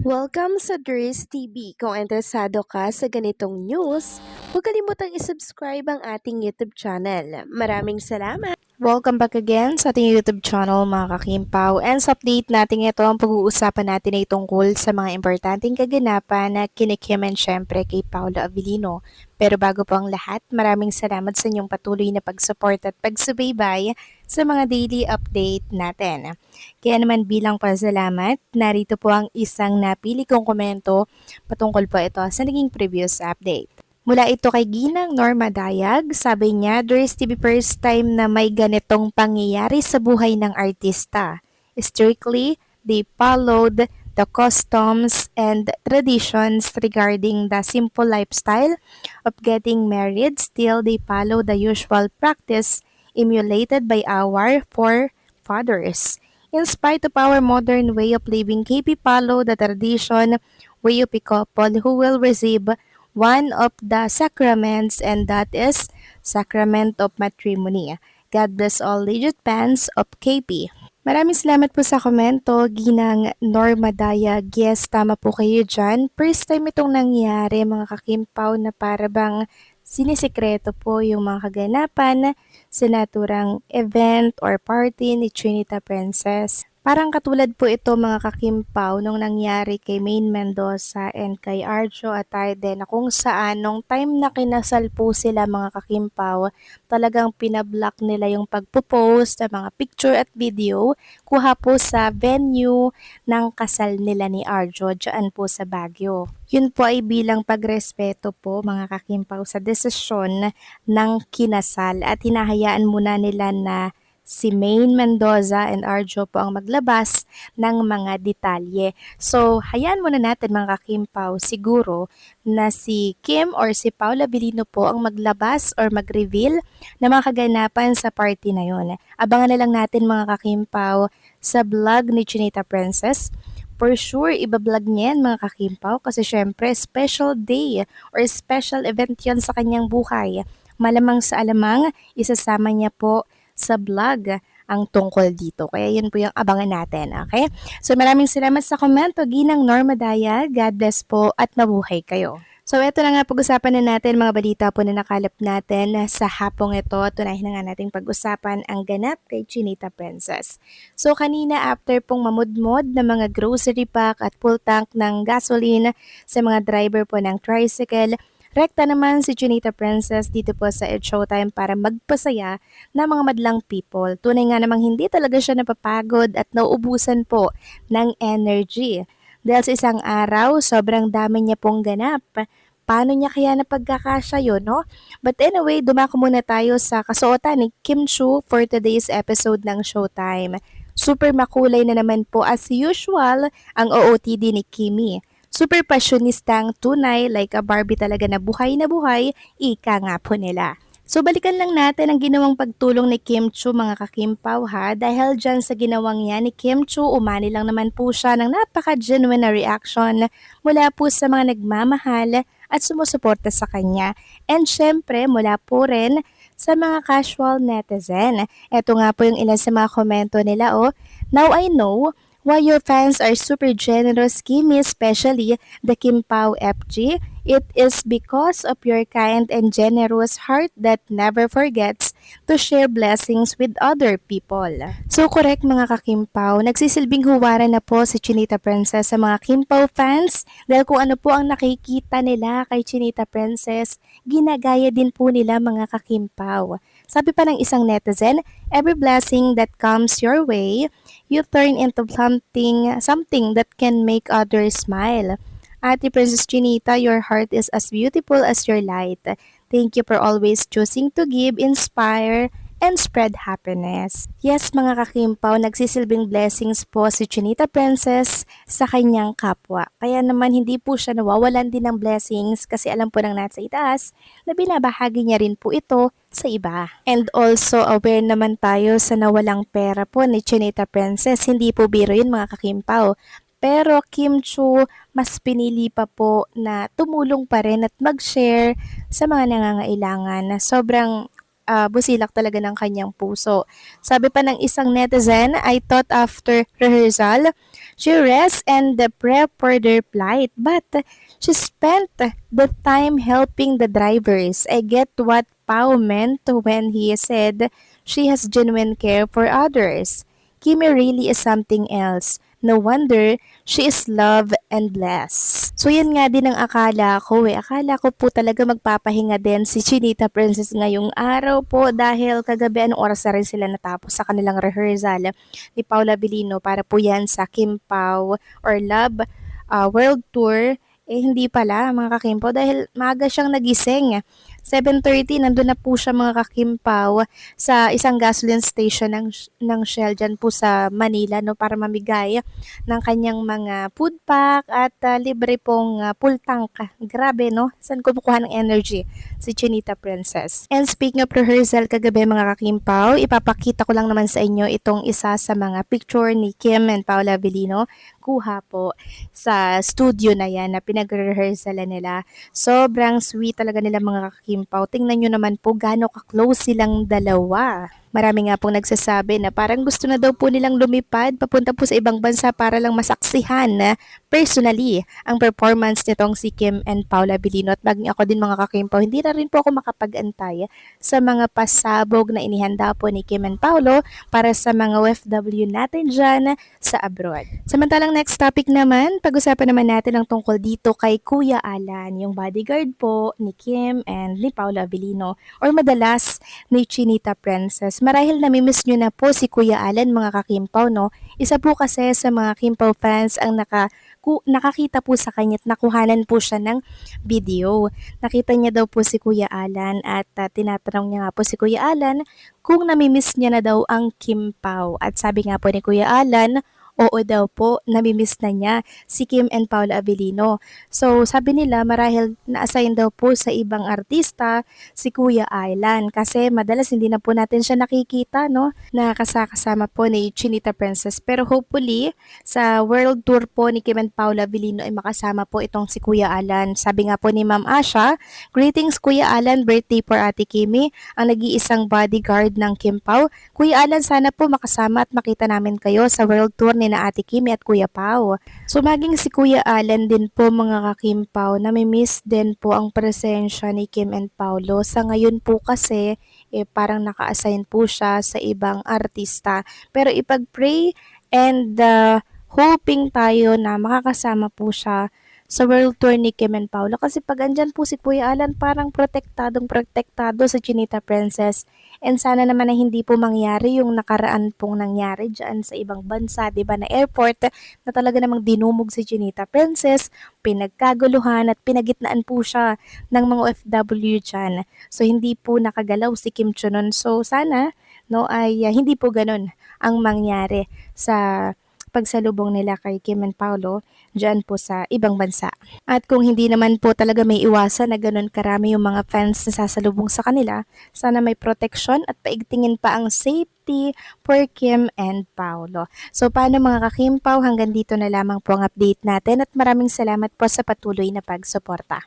Welcome sa Dries TV. Kung interesado ka sa ganitong news, huwag kalimutang isubscribe ang ating YouTube channel. Maraming salamat! Welcome back again sa ating YouTube channel mga kakimpaw. And sa update natin ito, ang pag-uusapan natin ay tungkol sa mga importanteng kaganapan na kinikimen syempre kay Paolo Avellino. Pero bago po ang lahat, maraming salamat sa inyong patuloy na pag-support at pagsubaybay sa mga daily update natin. Kaya naman bilang pasalamat, narito po ang isang napili kong komento patungkol po ito sa naging previous update. Mula ito kay Ginang Norma Dayag, sabi niya, there is to be first time na may ganitong pangyayari sa buhay ng artista. Strictly, they followed the customs and traditions regarding the simple lifestyle of getting married. Still, they follow the usual practice emulated by our forefathers. In spite of our modern way of living, KP follow the tradition way of a couple who will receive one of the sacraments, and that is sacrament of matrimony. God bless all legit fans of KP. Maraming salamat po sa komento, Ginang Norma Dayag. Yes, tama po kayo dyan. First time itong nangyari mga kakimpaw na para bang sinisikreto po yung mga kaganapan sa naturang event or party ni Trinita Princess. Parang katulad po ito mga kakimpaw nung nangyari kay Maine Mendoza and kay Arjo Atayde na kung saan nung time na kinasal po sila mga kakimpaw, talagang pinablock nila yung pagpo-post ng mga picture at video kuha po sa venue ng kasal nila ni Arjo dyan po sa Baguio. Yun po ay bilang pagrespeto po mga kakimpaw sa desisyon ng kinasal at hinahayaan muna nila na si Maine Mendoza and Arjo po ang maglabas ng mga detalye. So, hayaan muna natin mga kakimpaw siguro na si Kim or si Paula Avellino po ang maglabas or mag-reveal ng mga kaganapan sa party na yun. Abangan na lang natin mga kakimpaw sa vlog ni Chinita Princess. For sure, ibablog niya yan mga kakimpaw kasi syempre special day or special event yon sa kanyang buhay. Malamang sa alamang, isasama niya po sa vlog ang tungkol dito. Kaya yun po yung abangan natin. Okay? So maraming salamat sa komento, Ginang Norma Daya. God bless po at mabuhay kayo. So ito na nga pag-usapan na natin mga balita po na nakalap natin sa hapong ito. Tunahin na nga nating pag-usapan ang ganap kay Chinita Princess. So kanina after pong mamudmod na mga grocery pack at full tank ng gasoline sa mga driver po ng tricycle, rekta naman si Chinita Princess dito po sa It's Showtime para magpasaya ng mga madlang people. Tunay nga namang hindi talaga siya napapagod at nauubusan po ng energy. Dahil sa isang araw, sobrang dami niya pong ganap. Paano niya kaya napagkakasya yun, no? But anyway, dumako muna tayo sa kasuotan ni Kim Chu for today's episode ng Showtime. Super makulay na naman po as usual ang OOTD ni Kimi. Super passionistang tunay, like a Barbie talaga na buhay, ika nga po nila. So balikan lang natin ang ginawang pagtulong ni Kim Chu mga kakimpaw ha. Dahil dyan sa ginawang yan ni Kim Chu, umani lang naman po siya ng napaka-genuine na reaction mula po sa mga nagmamahal at sumusuporta sa kanya. And syempre mula po rin sa mga casual netizen. Ito nga po yung ilan sa mga komento nila Now I know why your fans are super generous, Kimi, especially the Kim Pao FG. It is because of your kind and generous heart that never forgets to share blessings with other people. So correct mga kakimpaw, nagsisilbing huwaran na po si Chinita Princess sa mga Kimpaw fans dahil kung ano po ang nakikita nila kay Chinita Princess, ginagaya din po nila mga kakimpaw. Sabi pa ng isang netizen, every blessing that comes your way, you turn into something that can make others smile. Ate Princess Chinita, your heart is as beautiful as your light. Thank you for always choosing to give, inspire, and spread happiness. Yes, mga kakimpaw, nagsisilbing blessings po si Chinita Princess sa kanyang kapwa. Kaya naman hindi po siya nawawalan din ng blessings kasi alam po ng nasa itaas na binabahagi niya rin po ito sa iba. And also aware naman tayo sa nawalang pera po ni Chinita Princess. Hindi po biro yun mga kakimpaw. Pero Kim Chu, mas pinili pa po na tumulong pa rin at mag-share sa mga nangangailangan na sobrang busilak talaga ng kanyang puso. Sabi pa ng isang netizen, I thought after rehearsal, she rest and prep for their flight, but she spent the time helping the drivers. I get what Pao meant when he said she has genuine care for others. Kimi really is something else. No wonder she is loved and blessed. So yan nga din ang akala ko eh. Akala ko po talaga magpapahinga din si Chinita Princess ngayong araw po dahil kagabi anong oras na rin sila natapos sa kanilang rehearsal ni Paula Abilino para po yan sa Kim Pao or Love World Tour. Eh hindi pala mga kakimpaw dahil maaga siyang nagising. 7:30 nandun na po siya mga kakimpaw sa isang gasoline station ng Shell dyan po sa Manila no, para mamigay ng kanyang mga food pack at libre pong full tank. Grabe no, saan ko kukuha ng energy si Chinita Princess. And speaking of rehearsal kagabi mga kakimpaw, ipapakita ko lang naman sa inyo itong isa sa mga picture ni Kim and Paula Abilino. Kuha po sa studio na yan na pinag-rehearsalan nila. Sobrang sweet talaga nila mga kakimpaw. Tingnan nyo naman po gaano ka-close silang dalawa. Marami nga pong nagsasabi na parang gusto na daw po nilang lumipad papunta po sa ibang bansa para lang masaksihan na personally ang performance nitong si Kim and Paula Abilino. At maging ako din mga kakimpaw, hindi na rin po ako makapag-antay sa mga pasabog na inihanda po ni Kim and Paulo para sa mga OFW natin dyan sa abroad. Samantalang next topic naman, pag-usapan naman natin ang tungkol dito kay Kuya Alan, yung bodyguard po ni Kim and ni Paula Abilino or madalas ni Chinita Princess. Marahil namimiss nyo na po si Kuya Alan mga kakimpaw, no? Isa po kasi sa mga Kimpaw fans ang nakakita po sa kanya at nakuhanan po siya ng video. Nakita niya daw po si Kuya Alan at tinatanong niya nga po si Kuya Alan kung namimiss niya na daw ang Kimpaw. At sabi nga po ni Kuya Alan, oo daw po, namimiss na niya si Kim and Paula Abilino. So, sabi nila marahil na-assign daw po sa ibang artista si Kuya Alan kasi madalas hindi na po natin siya nakikita, no? Nakakasama po ni Chinita Princess. Pero hopefully, sa world tour po ni Kim and Paula Abilino ay makasama po itong si Kuya Alan. Sabi nga po ni Ma'am Asha, greetings Kuya Alan, birthday for Ate Kimi, ang nag-iisang bodyguard ng Kim Pao. Kuya Alan, sana po makasama at makita namin kayo sa world tour ni na Ate Kimi at Kuya Pao. So maging si Kuya Alan din po mga kakimpaw, namimiss din po ang presensya ni Kim and Paulo. Sa ngayon po kasi parang naka-assign po siya sa ibang artista. Pero ipag-pray and hoping tayo na makakasama po siya sa world tour ni Kim and Paulo kasi pag andyan po si Kuya Alan parang protektado sa Chinita Princess and sana naman na hindi po mangyari yung nakaraan pong nangyari dyan sa ibang bansa, di ba, na airport na talaga namang dinumog si Chinita Princess, pinagkaguluhan at pinagitnaan po siya ng mga OFW dyan. So hindi po nakagalaw si Kim Cho nun. So sana no ay hindi po ganun ang mangyari sa pagsalubong nila kay Kim and Paulo dyan po sa ibang bansa. At kung hindi naman po talaga may iwasan na ganun karami yung mga fans na sasalubong sa kanila, sana may protection at paigtingin pa ang safety for Kim and Paulo. So paano mga kakimpaw, hanggang dito na lamang po ang update natin at maraming salamat po sa patuloy na pagsuporta.